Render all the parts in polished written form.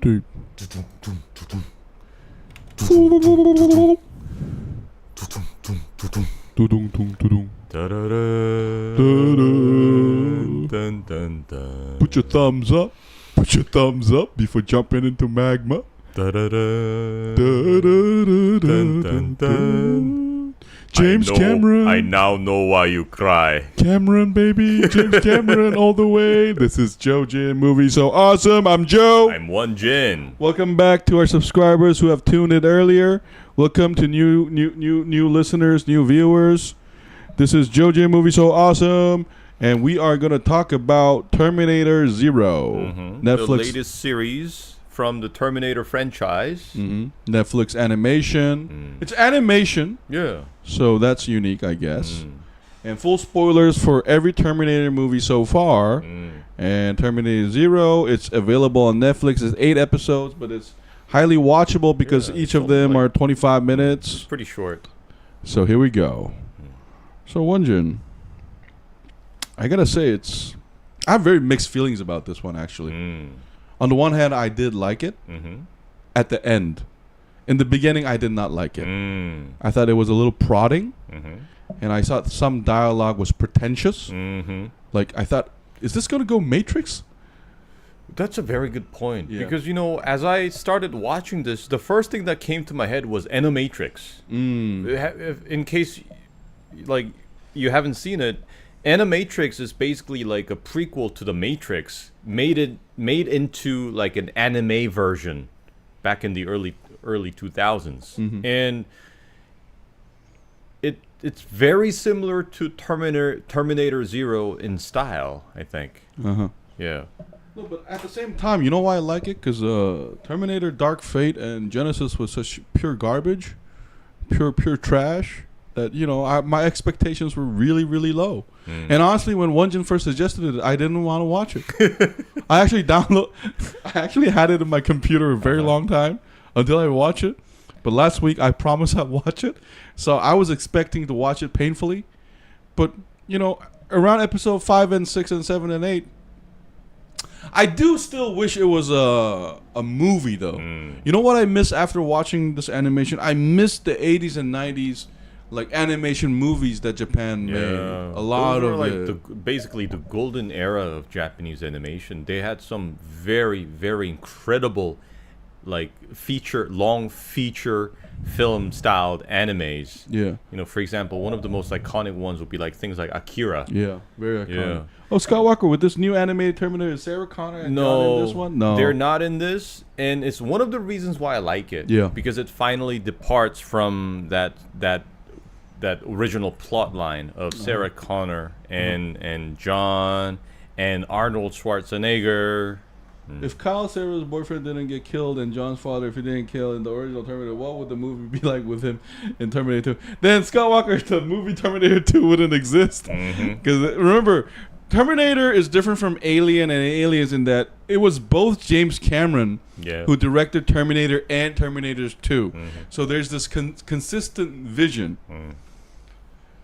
Dude. Put your thumbs up. Put your thumbs up before jumping into magma. James Cameron. I now know why you cry. Cameron, baby. James Cameron all the way. This is JoeJinMovieSoAwesome. I'm Joe. I'm Won-Jin. Welcome back to our subscribers who have tuned in earlier. Welcome to new listeners, new viewers. This is JoeJinMovieSoAwesome, and we are going to talk about Terminator Zero. Mm-hmm. Netflix. The latest series from the Terminator franchise. Mm-hmm. Netflix animation. It's animation. Yeah. So that's unique, I guess. And full spoilers for every Terminator movie so far. And Terminator Zero, it's available on Netflix. It's 8 episodes, but it's highly watchable because each of them are 25 minutes. It's pretty short. So here we go. So Won-Jin, I gotta say I have very mixed feelings about this one actually. On the one hand, I did like it. At the end. In the beginning, I did not like it. I thought it was a little prodding. And I thought some dialogue was pretentious. Like, I thought, is this going to go Matrix? That's a very good point. Yeah. Because, as I started watching this, the first thing that came to my head was Animatrix. In case, you haven't seen it, Animatrix is basically like a prequel to the Matrix, made into like an anime version back in the early 2000s. And it's very similar to Terminator Zero in style, I think. Yeah. No, but at the same time, you know why I like it? Because Terminator Dark Fate and Genesis was such pure garbage, pure trash, that, my expectations were really, really low. And honestly, when Won-Jin first suggested it, I didn't want to watch it. I actually had it in my computer a very long time until I watched it. But last week, I promised I'd watch it. So I was expecting to watch it painfully. But, around episode 5 and 6 and 7 and 8, I do still wish it was a movie, though. You know what I miss after watching this animation? I miss the 80s and 90s animation movies that Japan made. A lot Those were of basically the golden era of Japanese animation. They had some very, very incredible long feature film styled animes. Yeah. For example, one of the most iconic ones would be things like Akira. Yeah, very iconic. Yeah. Oh, Scott Walker, with this new animated Terminator, is Sarah Connor and John in this one? No, they're not in this, and it's one of the reasons why I like it. Yeah. Because it finally departs from that original plot line of Sarah Connor and John and Arnold Schwarzenegger. If Kyle Sarah's boyfriend didn't get killed and John's father, if he didn't kill in the original Terminator, what would the movie be like with him in Terminator 2? Then Scott Walker, the movie Terminator 2 wouldn't exist. Because remember, Terminator is different from Alien and Aliens in that it was both James Cameron who directed Terminator and Terminator 2. So there's this consistent vision.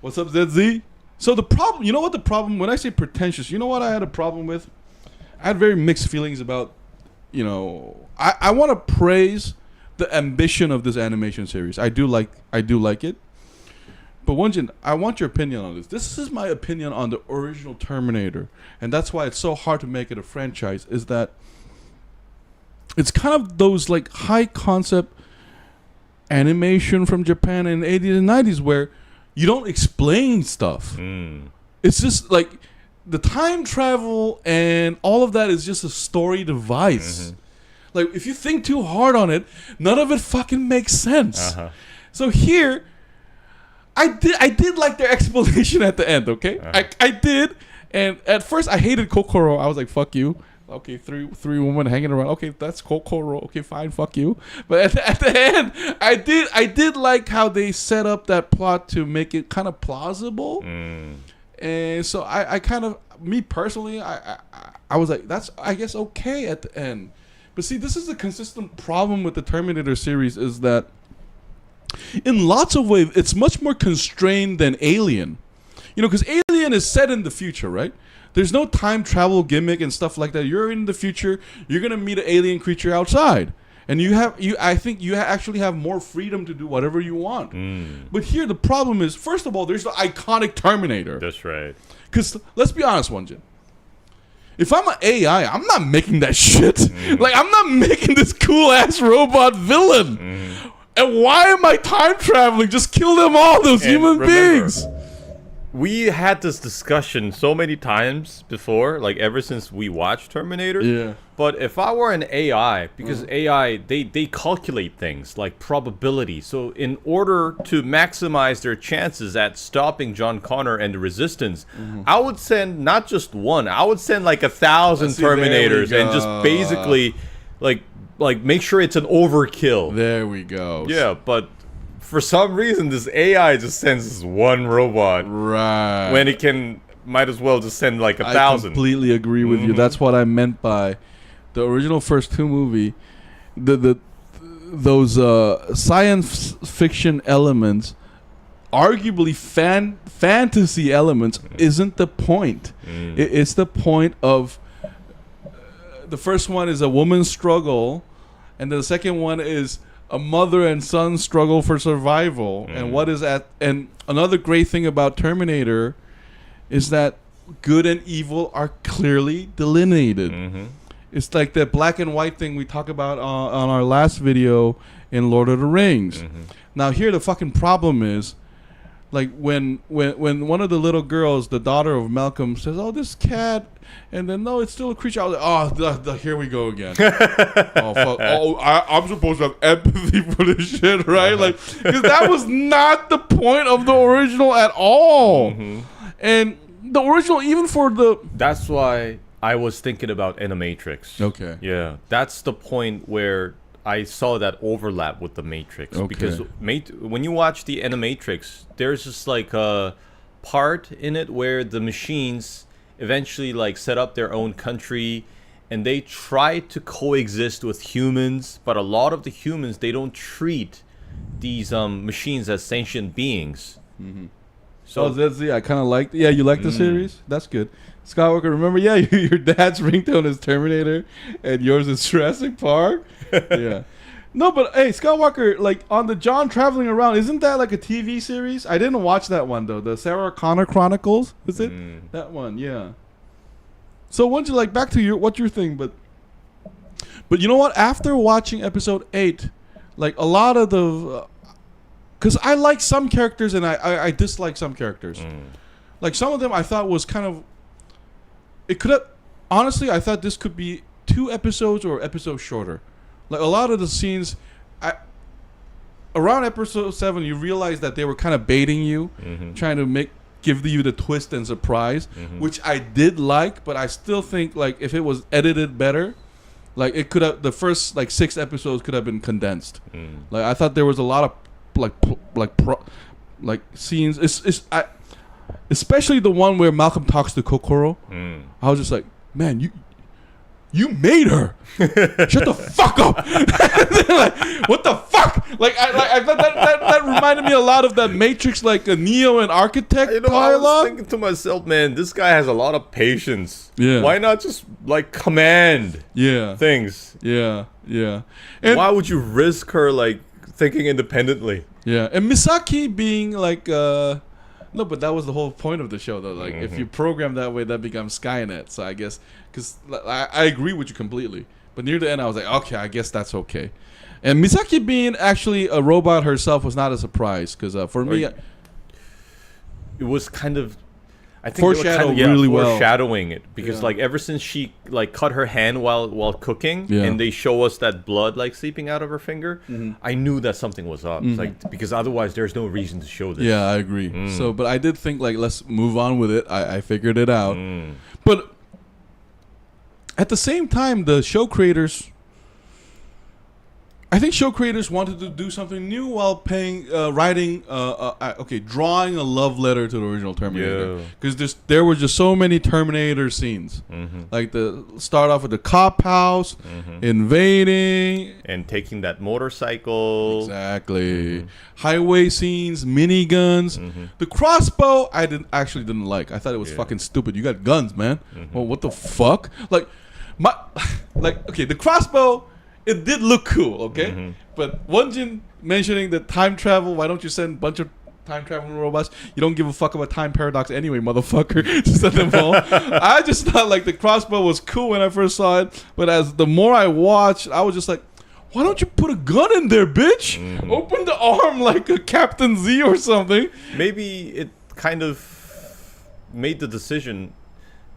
What's up, ZZ? So the problem, the problem, when I say pretentious, you know what I had a problem with? I had very mixed feelings about, I want to praise the ambition of this animation series. I do like it. But Won-Jin, I want your opinion on this. This is my opinion on the original Terminator. And that's why it's so hard to make it a franchise, is that it's kind of those high concept animation from Japan in the 80s and 90s where you don't explain stuff. It's just the time travel and all of that is just a story device. If you think too hard on it, none of it fucking makes sense. So here, I did like their explanation at the end, okay? I did. And at first, I hated Kokoro. I was like, fuck you. Okay, three women hanging around. Okay, that's Kokoro. Okay, fine, fuck you. But at the end, I did like how they set up that plot to make it kind of plausible. And so I kind of, me personally, I was like, that's, I guess, okay at the end. But see, this is a consistent problem with the Terminator series, is that in lots of ways, it's much more constrained than Alien. Because Alien is set in the future, right? There's no time travel gimmick and stuff like that. You're in the future. You're gonna meet an alien creature outside, and I think you actually have more freedom to do whatever you want. But here the problem is, first of all, there's the iconic Terminator. That's right. Because let's be honest, Won-Jin. If I'm an AI, I'm not making that shit. Like, I'm not making this cool ass robot villain. And why am I time traveling? Just kill them all, those human beings. We had this discussion so many times before, like ever since we watched Terminator. Yeah. But if I were an AI, because AI, they calculate things like probability. So in order to maximize their chances at stopping John Connor and the Resistance, I would send not just one, I would send like 1,000 Terminators and just basically like make sure it's an overkill. There we go. Yeah, but for some reason, this AI just sends this one robot. Right. When it might as well just send like 1,000. I completely agree with you. That's what I meant by the original first two movie. Those science fiction elements, arguably fantasy elements, isn't the point. It's the point of the first one is a woman's struggle, and the second one is a mother and son struggle for survival. And another great thing about Terminator is that good and evil are clearly delineated. It's like that black and white thing we talked about on our last video in Lord of the Rings. Now here the fucking problem is, like when one of the little girls, the daughter of Malcolm, says, "Oh, this cat," and then no, it's still a creature. I was like, "Oh, here we go again." Oh fuck! Oh, I'm supposed to have empathy for this shit, right? Like, because that was not the point of the original at all. And the original, even for the, that's why I was thinking about Animatrix. Okay. Yeah, that's the point where I saw that overlap with the Matrix. Okay. Because when you watch the Animatrix, there's just like a part in it where the machines eventually like set up their own country and they try to coexist with humans, but a lot of the humans, they don't treat these machines as sentient beings. So that's I kind of like. Yeah, you like the series? That's good. Skywalker, remember? Yeah, your dad's ringtone is Terminator, and yours is Jurassic Park. Yeah. No, but hey, Skywalker, like on the John traveling around, isn't that like a TV series? I didn't watch that one though. The Sarah Connor Chronicles, is it? That one, yeah. So once you like back to what's your thing, but you know what? After watching episode 8, like a lot of the, because I like some characters and I dislike some characters. Like some of them I thought was kind of, it could have, honestly, I thought this could be 2 episodes or episodes shorter. Like a lot of the scenes, around episode 7, you realize that they were kind of baiting you, trying to give you the twist and surprise, which I did like, but I still think like if it was edited better, like it could have, the first like 6 episodes could have been condensed. Like I thought there was a lot of like scenes. Especially the one where Malcolm talks to Kokoro. I was just like, man, you made her. Shut the fuck up. Like, what the fuck? Like I thought that reminded me a lot of that Matrix, like a Neo and Architect dialogue. I was thinking to myself, man, this guy has a lot of patience. Yeah. Why not just like command things? Yeah. And why would you risk her like thinking independently? Yeah. And Misaki being like no, but that was the whole point of the show, though. Like, if you program that way, that becomes Skynet. So I guess, because I agree with you completely. But near the end, I was like, okay, I guess that's okay. And Misaki being actually a robot herself was not a surprise, because for me, it was kind of, I think foreshadowing really well. Foreshadowing it, because like ever since she like cut her hand while cooking, and they show us that blood like seeping out of her finger, I knew that something was up. Like, because otherwise there's no reason to show this. Yeah, I agree. So, but I did think like let's move on with it. I figured it out, but at the same time, the show creators, I think show creators wanted to do something new while drawing a love letter to the original Terminator. Because there were just so many Terminator scenes. Like start off with the cop house, invading. And taking that motorcycle. Exactly. Highway scenes, miniguns. The crossbow, I didn't like. I thought it was fucking stupid. You got guns, man. Well, what the fuck? Like, the crossbow, it did look cool, okay? But Won-Jin mentioning the time travel, why don't you send a bunch of time traveling robots? You don't give a fuck about time paradox anyway, motherfucker. Just send them home. I just thought like the crossbow was cool when I first saw it, but as the more I watched, I was just like, why don't you put a gun in there, bitch? Open the arm like a Captain Z or something. Maybe it kind of made the decision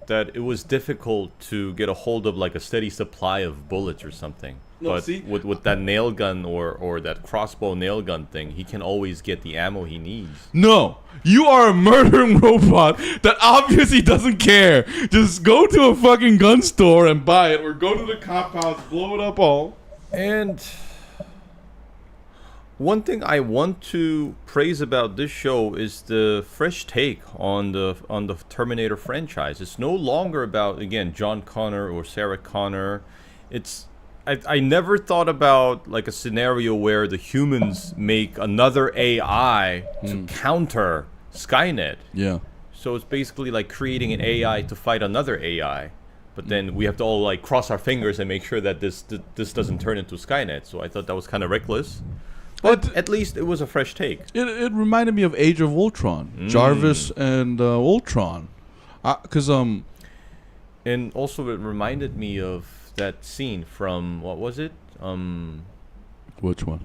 that it was difficult to get a hold of like a steady supply of bullets or something. No, but see? with that nail gun or that crossbow nail gun thing, he can always get the ammo he needs. No, you are a murdering robot that obviously doesn't care. Just go to a fucking gun store and buy it, or go to the cop house, blow it up all. And one thing I want to praise about this show is the fresh take on the Terminator franchise. It's no longer about, again, John Connor or Sarah Connor. I never thought about like a scenario where the humans make another AI to counter Skynet. Yeah. So it's basically like creating an AI to fight another AI. But then we have to all like cross our fingers and make sure that this doesn't turn into Skynet. So I thought that was kind of reckless. But at least it was a fresh take. It reminded me of Age of Ultron. Jarvis and Ultron. And also it reminded me of that scene from, what was it? Which one?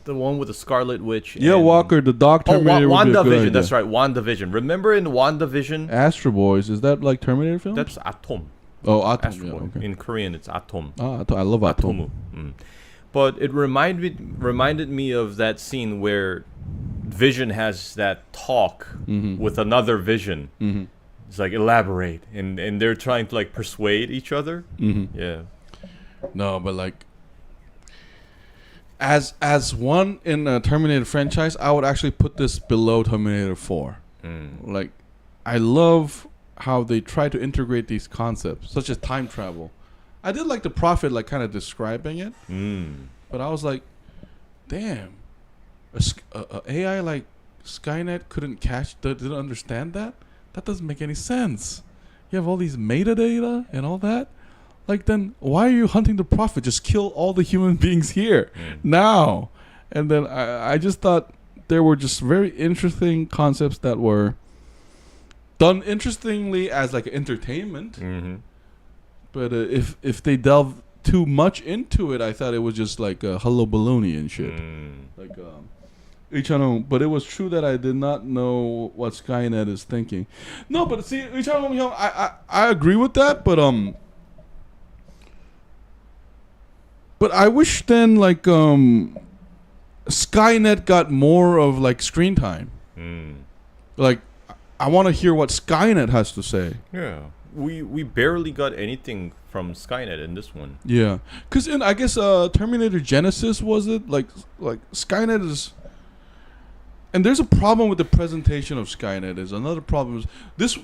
The one with the Scarlet Witch. Yeah, Walker, the Dog Terminator. WandaVision. That's right, WandaVision. Remember in WandaVision? Astro Boys. Is that like Terminator film? That's Atom. Oh, Atom. Astro Yeah, Boy. okay. In Korean, it's Atom. I love Atom. But it reminded me of that scene where Vision has that talk with another Vision. It's like, elaborate, and they're trying to like persuade each other. Yeah. No, but like, as one in a Terminator franchise, I would actually put this below Terminator 4. Like, I love how they try to integrate these concepts, such as time travel. I did like the Prophet, like, kind of describing it. But I was like, damn, a AI like Skynet didn't understand that? That doesn't make any sense. You have all these metadata and all that. Like, then why are you hunting the Prophet? Just kill all the human beings here now. And then I just thought there were just very interesting concepts that were done interestingly as like entertainment. But if they delve too much into it, I thought it was just like hello baloney and shit. Like but it was true that I did not know what Skynet is thinking. No, but see, I agree with that, but I wish then like Skynet got more of like screen time. Like, I want to hear what Skynet has to say. Yeah. We barely got anything from Skynet in this one. Yeah, because in I guess Terminator Genesis, was it like Skynet is, and there's a problem with the presentation of Skynet. Is another problem is this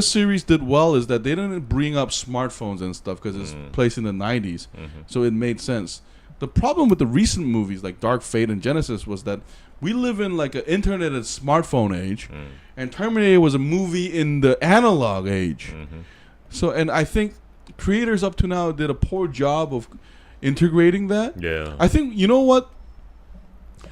series did well is that they didn't bring up smartphones and stuff because it's placed in the 90s, so it made sense. The problem with the recent movies like Dark Fate and Genesis was that we live in like an internet and smartphone age, and Terminator was a movie in the analog age. So, and I think creators up to now did a poor job of integrating that. Yeah. I think, you know what?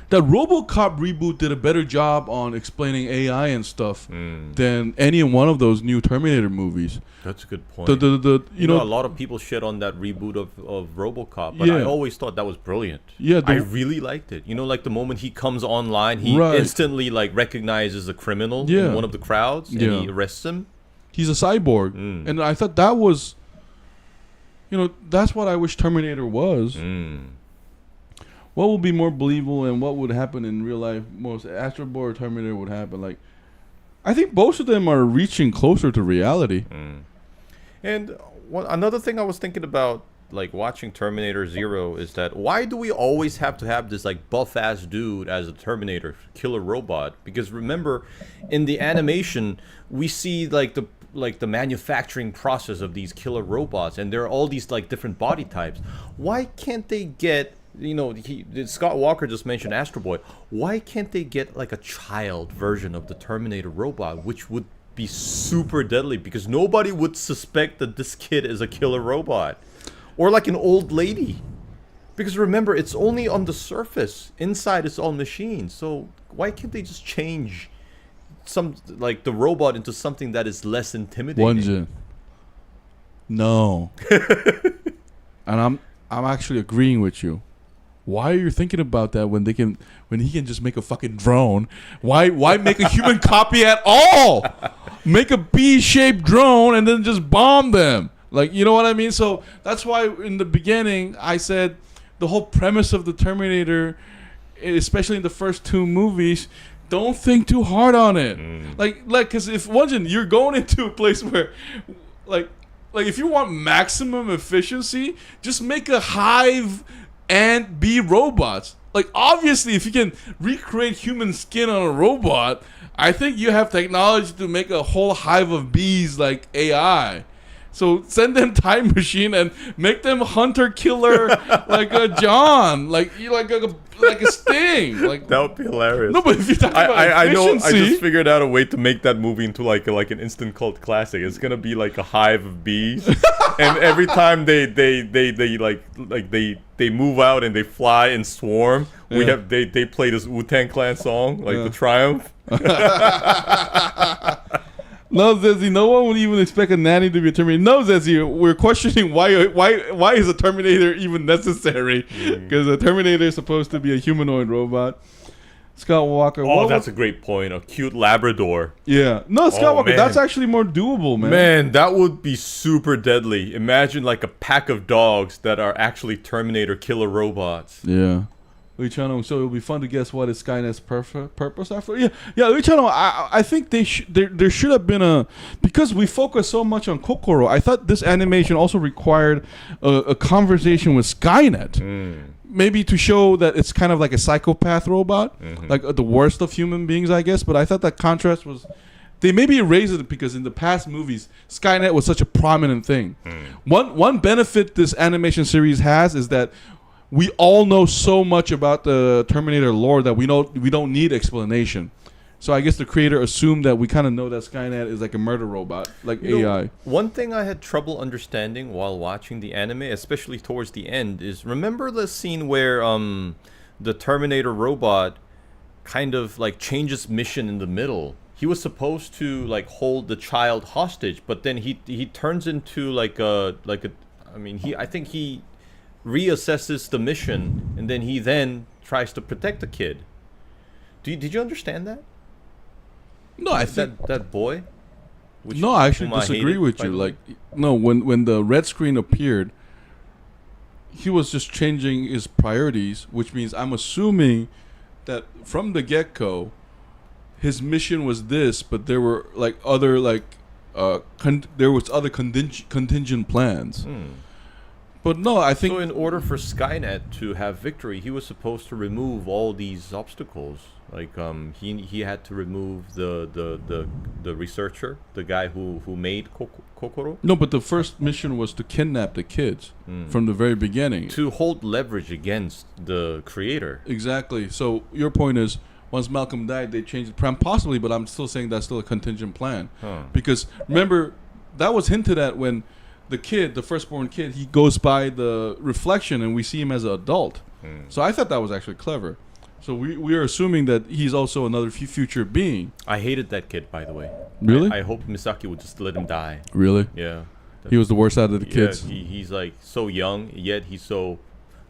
That RoboCop reboot did a better job on explaining AI and stuff than any one of those new Terminator movies. That's a good point. You know, a lot of people shit on that reboot of RoboCop, but I always thought that was brilliant. Yeah, I really liked it. You know, like the moment he comes online, he instantly like recognizes a criminal in one of the crowds, and he arrests him. He's a cyborg, and I thought that was, you know, that's what I wish Terminator was. What would be more believable and what would happen in real life? Most Astro Boy or Terminator would happen. Like, I think both of them are reaching closer to reality. And another thing I was thinking about like watching Terminator Zero is that why do we always have to have this like buff ass dude as a Terminator killer robot? Because remember, in the animation we see like the manufacturing process of these killer robots, and there are all these like different body types. Why can't they get, you know, Scott Walker just mentioned Astro Boy. Why can't they get like a child version of the Terminator robot, which would be super deadly, because nobody would suspect that this kid is a killer robot, or like an old lady, because remember, it's only on the surface. Inside it's all machines. So why can't they just change some like the robot into something that is less intimidating? Won-Jin. No. And I'm actually agreeing with you. Why are you thinking about that when he can just make a fucking drone? Why make a human copy at all? Make a B-shaped drone and then just bomb them. Like, you know what I mean? So that's why in the beginning I said the whole premise of the Terminator, especially in the first two movies, don't think too hard on it. Like, because if Won-Jin, you're going into a place where, like if you want maximum efficiency, just make a hive and bee robots. Like, obviously, if you can recreate human skin on a robot, I think you have technology to make a whole hive of bees like AI. So send them time machine and make them hunter killer like a John, like a Sting. Like, that would be hilarious. No, but if you talk about I know. I efficiency- just figured out a way to make that movie into like an instant cult classic. It's gonna be like a hive of bees, and every time they move out and they fly and swarm, they play this Wu-Tang Clan song, like the Triumph. No, Zezzy, no one would even expect a nanny to be a Terminator. No, Zezzy, we're questioning why is a Terminator even necessary? Because a Terminator is supposed to be a humanoid robot. Scott Walker. Oh, that's a great point. A cute Labrador. Yeah. No, Scott Walker, man. that's actually more doable, man. Man, that would be super deadly. Imagine like a pack of dogs that are actually Terminator killer robots. Yeah. So it'll be fun to guess what is Skynet's purpose after. Yeah. I think there should have been because we focus so much on Kokoro. I thought this animation also required a conversation with Skynet, maybe to show that it's kind of like a psychopath robot, like the worst of human beings, I guess. But I thought that contrast was. They maybe erased it because in the past movies, Skynet was such a prominent thing. One benefit this animation series has is that we all know so much about the Terminator lore that we don't need explanation. So I guess the creator assumed that we kind of know that Skynet is like a murder robot, like AI. One thing I had trouble understanding while watching the anime, especially towards the end, is remember the scene where the Terminator robot kind of like changes mission in the middle. He was supposed to like hold the child hostage, but then he turns into I think he reassesses the mission, and then he tries to protect the kid. Did you understand that? No, I think that boy. No, I actually disagree with you. Like, no, when the red screen appeared, he was just changing his priorities, which means I'm assuming that from the get-go, his mission was this, but there were like other there was other contingent plans. But no, I think... So in order for Skynet to have victory, he was supposed to remove all these obstacles. Like, he had to remove the researcher, the guy who made Kokoro. No, but the first mission was to kidnap the kids from the very beginning. To hold leverage against the creator. Exactly. So your point is, once Malcolm died, they changed the plan. Possibly, but I'm still saying that's still a contingent plan. Because, remember, that was hinted at when... the firstborn kid, he goes by the reflection and we see him as an adult. So I thought that was actually clever. So we are assuming that he's also another future being. I hated that kid, by the way. Really? I hope Misaki would just let him die. Really? Yeah. He was the worst out of the kids. He's like so young, yet he's so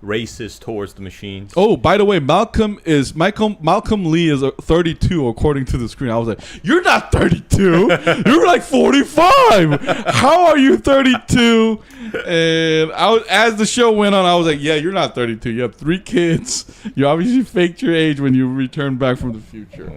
racist towards the machines. Oh, by the way, Malcolm Lee is 32 according to the screen. I was like, you're not 32. You're like 45. How are you 32? And as the show went on, I was like, yeah, you're not 32. You have 3 kids. You obviously faked your age when you returned back from the future.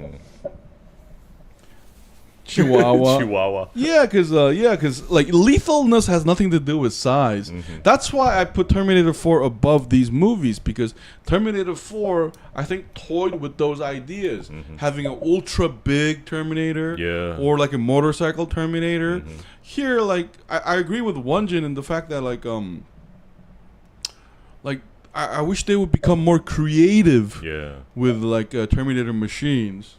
Chihuahua. Chihuahua. Yeah, cause like lethalness has nothing to do with size. That's why I put Terminator 4 above these movies, because Terminator 4, I think, toyed with those ideas, having an ultra big Terminator, or like a motorcycle Terminator. Here, like I agree with Won-Jin in the fact that I wish they would become more creative with like Terminator machines.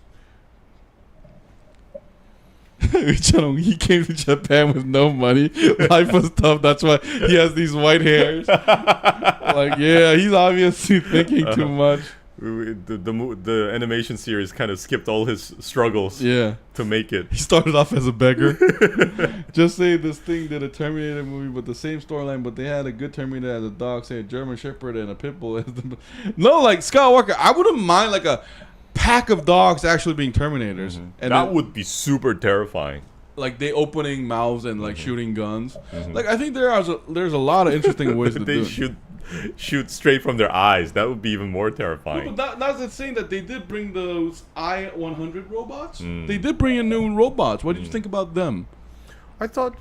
He came to Japan with no money. Life was tough. That's why he has these white hairs. Like, yeah, he's obviously thinking too much. The animation series kind of skipped all his struggles to make it. He started off as a beggar. Just say this thing did a Terminator movie with the same storyline, but they had a good Terminator as a dog, say a German Shepherd and a pit bull. No, like Scott Walker, I wouldn't mind like a pack of dogs actually being Terminators. And that would be super terrifying. Like they opening mouths and like shooting guns. Like I think there's a lot of interesting ways to do it. They shoot straight from their eyes. That would be even more terrifying. No, but that's the thing that they did bring those I-100 robots. They did bring in new robots. What did you think about them? I thought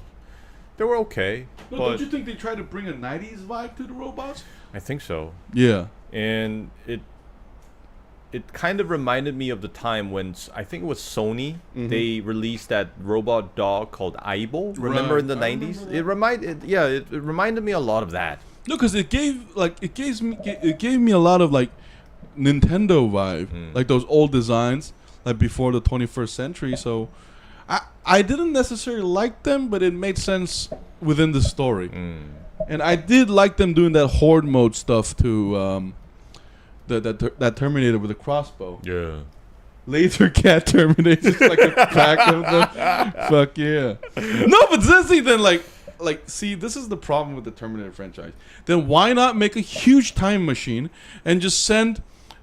they were okay. No, don't you think they tried to bring a 90s vibe to the robots? I think so. Yeah. And it kind of reminded me of the time when I think it was Sony. They released that robot dog called Aibo. Remember in the 90s? It reminded me a lot of that. No, because it gave me a lot of like Nintendo vibe, like those old designs, like before the 21st century. So I didn't necessarily like them, but it made sense within the story. And I did like them doing that horde mode stuff to that Terminator with a crossbow. Yeah. Laser cat Terminator, like a pack of them. Fuck yeah. No, but then see, this is the problem with the Terminator franchise. Then why not make a huge time machine and just send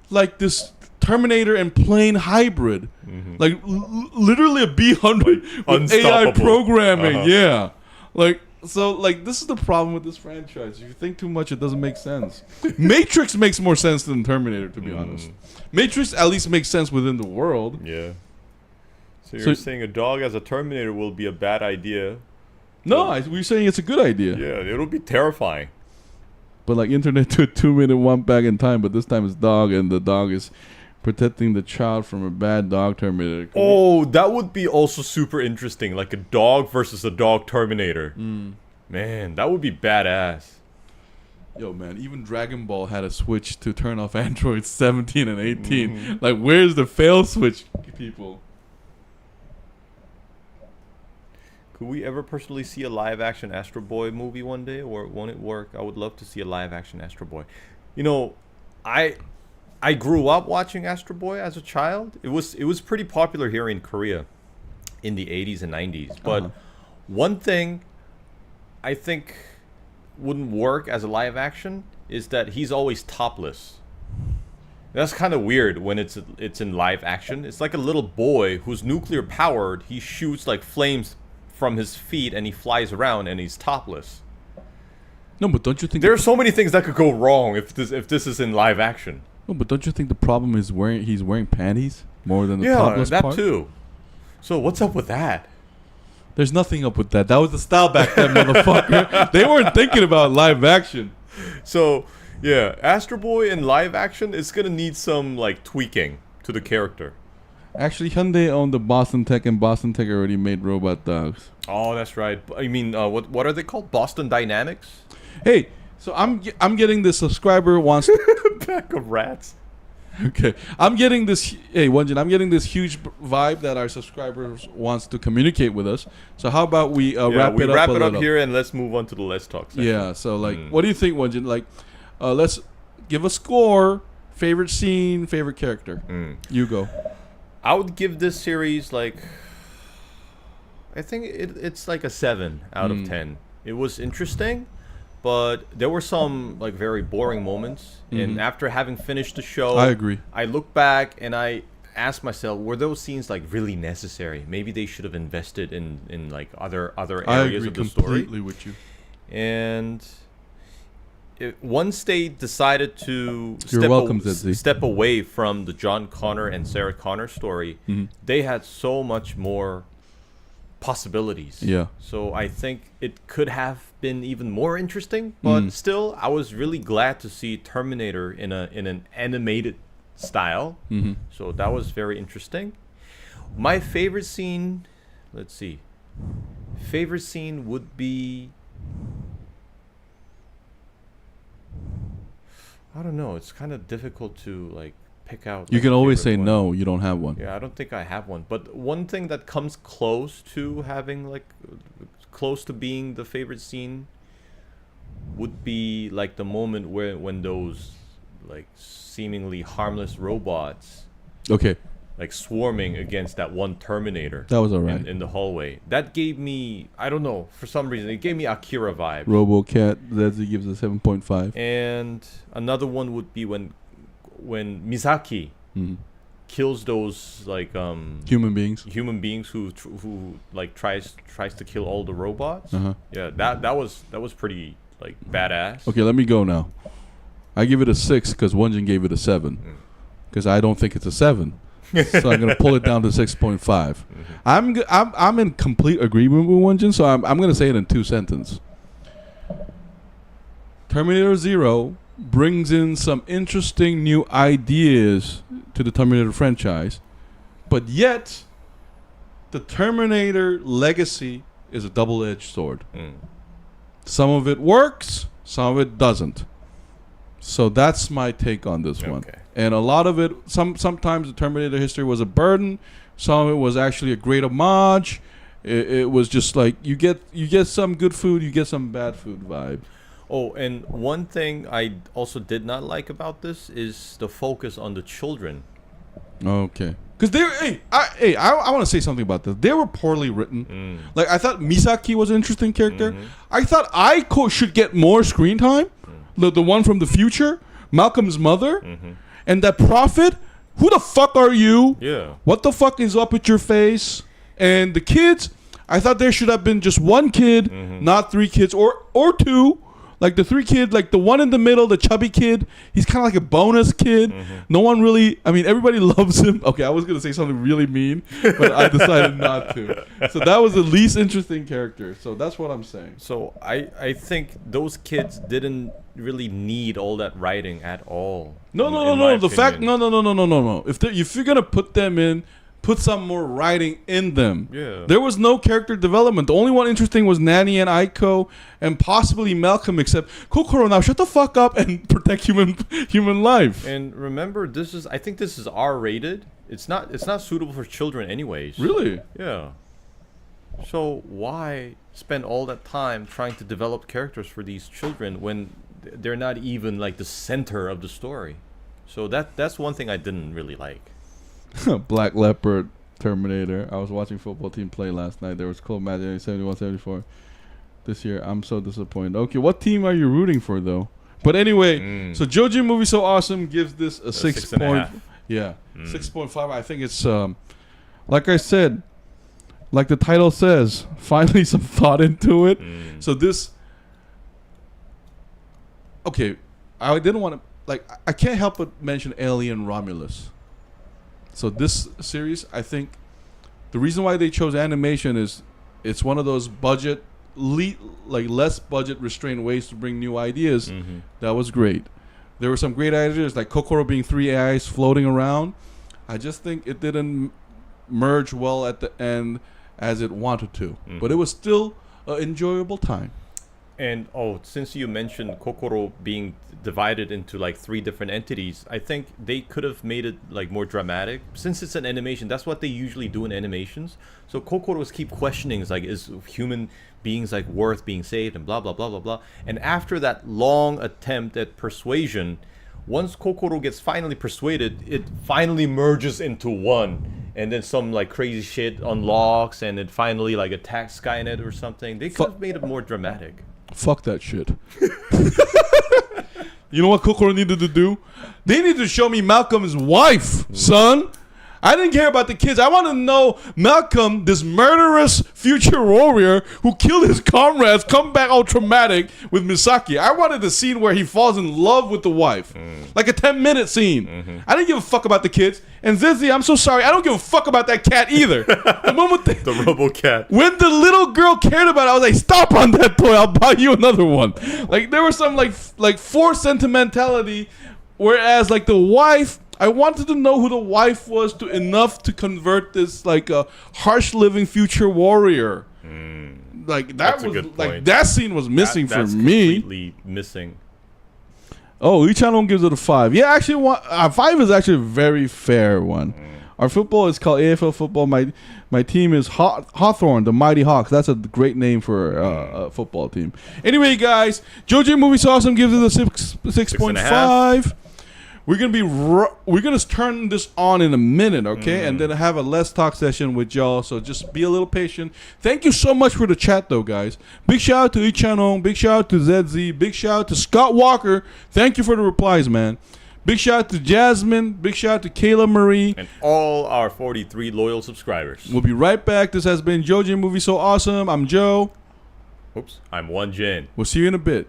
like this Terminator and plane hybrid, like literally a B-100 with AI programming. Yeah, like. So, like, this is the problem with this franchise. If you think too much, it doesn't make sense. Matrix makes more sense than Terminator, to be honest. Matrix at least makes sense within the world. Yeah. So you're saying a dog as a Terminator will be a bad idea? No, we're saying it's a good idea. Yeah, it'll be terrifying. But, like, internet to a 2-minute one back in time, but this time it's dog, and the dog is protecting the child from a bad dog Terminator. That would be also super interesting. Like a dog versus a dog Terminator. Man, that would be badass. Yo, man, even Dragon Ball had a switch to turn off androids 17 and 18. Like, where's the fail switch, people? Could we ever personally see a live-action Astro Boy movie one day, or won't it work? I would love to see a live-action Astro Boy. You know, I grew up watching Astro Boy as a child. It was pretty popular here in Korea in the 80s and 90s. But one thing I think wouldn't work as a live action is that he's always topless. That's kind of weird when it's in live action. It's like a little boy who's nuclear powered. He shoots like flames from his feet and he flies around and he's topless. No, but don't you think there are so many things that could go wrong if this is in live action? No, but don't you think the problem is he's wearing panties more than the topless part? Yeah, that too. So what's up with that? There's nothing up with that. That was the style back then, motherfucker. They weren't thinking about live action. So, yeah, Astro Boy in live action is going to need some, like, tweaking to the character. Actually, Hyundai owned the Boston Tech, and Boston Tech already made robot dogs. Oh, that's right. I mean, what are they called? Boston Dynamics? Hey, so I'm getting this subscriber wants... Pack of rats. Okay, I'm getting this. Hey, Won-Jin, I'm getting this huge vibe that our subscribers wants to communicate with us. So how about we wrap it up here and let's move on to the Let's Talk section. Yeah. So like, what do you think, Won-Jin? Like, let's give a score. Favorite scene, favorite character. You go. I would give this series like, I think it's like a 7 out of 10. It was interesting. But there were some like very boring moments, and after having finished the show, I agree. I look back and I ask myself, were those scenes like really necessary? Maybe they should have invested in like other areas of the story. I agree completely with you. And once they decided to step away from the John Connor and Sarah Connor story, they had so much more possibilities. Yeah. So I think it could have been even more interesting, but still, I was really glad to see Terminator in an animated style. So that was very interesting. My favorite scene, let's see. Favorite scene would be, I don't know. It's kind of difficult to like pick out. You like, can a always favorite say one. no. You don't have one. Yeah, I don't think I have one. But one thing that comes close to having like close to being the favorite scene would be like the moment where when those like seemingly harmless robots Okay. like swarming against that one Terminator. That was alright. In the hallway. That gave me, I don't know, for some reason it gave me Akira vibes. RoboCat. That gives a 7.5. And another one would be when Misaki kills those like Human beings. human beings who like tries to kill all the robots. Uh-huh. Yeah, that was pretty like badass. Okay, let me go now. I give it a 6 because Won-Jin gave it a 7. Because I don't think it's a 7. So I'm gonna pull it down to 6.5. I'm in complete agreement with Won-Jin, so I'm gonna say it in 2 sentences. Terminator Zero brings in some interesting new ideas to the Terminator franchise, but yet the Terminator legacy is a double-edged sword. Some of it works, some of it doesn't. So that's my take on this one. Okay. And a lot of it, sometimes the Terminator history was a burden. Some of it was actually a great homage. It was just like you get some good food, you get some bad food vibe. Oh, and one thing I also did not like about this is the focus on the children. Okay. Because I want to say something about this. They were poorly written. Like, I thought Misaki was an interesting character. I thought Aiko should get more screen time. The one from the future, Malcolm's mother. And that prophet, who the fuck are you? Yeah. What the fuck is up with your face? And the kids, I thought there should have been just one kid, not 3 kids, or 2. Like the 3 kids, like the one in the middle, the chubby kid, he's kind of like a bonus kid. No one really, I mean, everybody loves him. Okay, I was going to say something really mean, but I decided not to. So that was the least interesting character. So that's what I'm saying. So I think those kids didn't really need all that writing at all. No. The fact, no. If you're going to put them in, put some more writing in them. Yeah. There was no character development. The only one interesting was Nanny and Aiko and possibly Malcolm, except Kokoro, now shut the fuck up and protect human life. And remember, I think this is R-rated. It's not suitable for children anyways. Really? Yeah. So why spend all that time trying to develop characters for these children when they're not even like the center of the story? So that's one thing I didn't really like. Black Leopard, Terminator. I was watching football team play last night. There was cold match 71-74 this year. I'm so disappointed. Okay, what team are you rooting for though? But anyway, so JoeJinMovieSoAwesome gives this a 6 point. Yeah, 6.5. I think it's like I said, like the title says, finally some thought into it. So this. Okay, I didn't want to like. I can't help but mention Alien Romulus. So this series, I think, the reason why they chose animation is it's one of those less budget restrained ways to bring new ideas. That was great. There were some great ideas like Kokoro being 3 AIs floating around. I just think it didn't merge well at the end as it wanted to. But it was still an enjoyable time. And since you mentioned Kokoro being divided into like 3 different entities, I think they could have made it like more dramatic. Since it's an animation, that's what they usually do in animations. So Kokoro's keep questioning, like, is human beings like worth being saved and blah blah blah blah blah. And after that long attempt at persuasion, once Kokoro gets finally persuaded, it finally merges into one. And then some like crazy shit unlocks, and it finally like attacks Skynet or something. They could have made it more dramatic. Fuck that shit. You know what Kokoro needed to do? They need to show me Malcolm's wife, son. I didn't care about the kids. I want to know Malcolm, this murderous future warrior who killed his comrades, come back all traumatic with Misaki. I wanted the scene where he falls in love with the wife. Like a 10-minute scene. I didn't give a fuck about the kids. And Zizzy, I'm so sorry. I don't give a fuck about that cat either. The moment the robo-cat. When the little girl cared about it, I was like, stop on that toy. I'll buy you another one. Like, there was some, like forced sentimentality. Whereas, like, the wife... I wanted to know who the wife was enough to convert this like a harsh living future warrior. Like that was like that scene was missing for me. Completely missing. Oh, each channel gives it a 5. Yeah, actually, 5 is actually a very fair one. Our football is called AFL football. My team is Hawthorne, the Mighty Hawks. That's a great name for a football team. Anyway, guys, JoeJinMovieSoAwesome gives it a 6.5. We're gonna turn this on in a minute, okay, and then have a Let's Talk session with y'all. So just be a little patient. Thank you so much for the chat, though, guys. Big shout out to each channel. Big shout out to ZZ. Big shout out to Scott Walker. Thank you for the replies, man. Big shout out to Jasmine. Big shout out to Kayla Marie and all our 43 loyal subscribers. We'll be right back. This has been JoeJinMovieSoAwesome. I'm Joe. Oops, I'm Won-Jin. We'll see you in a bit.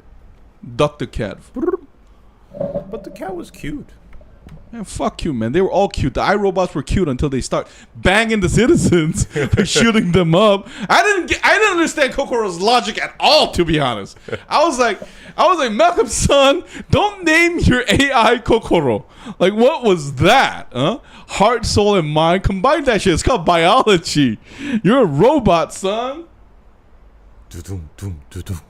Duck the cat. But the cat was cute. Man, fuck you, man. They were all cute. The iRobots were cute until they start banging the citizens, like shooting them up. I didn't understand Kokoro's logic at all, to be honest. I was like, Malcolm's son, don't name your AI Kokoro. Like, what was that? Huh? Heart, soul, and mind. Combine that shit. It's called biology. You're a robot, son. Do-dum, dum, do-dum.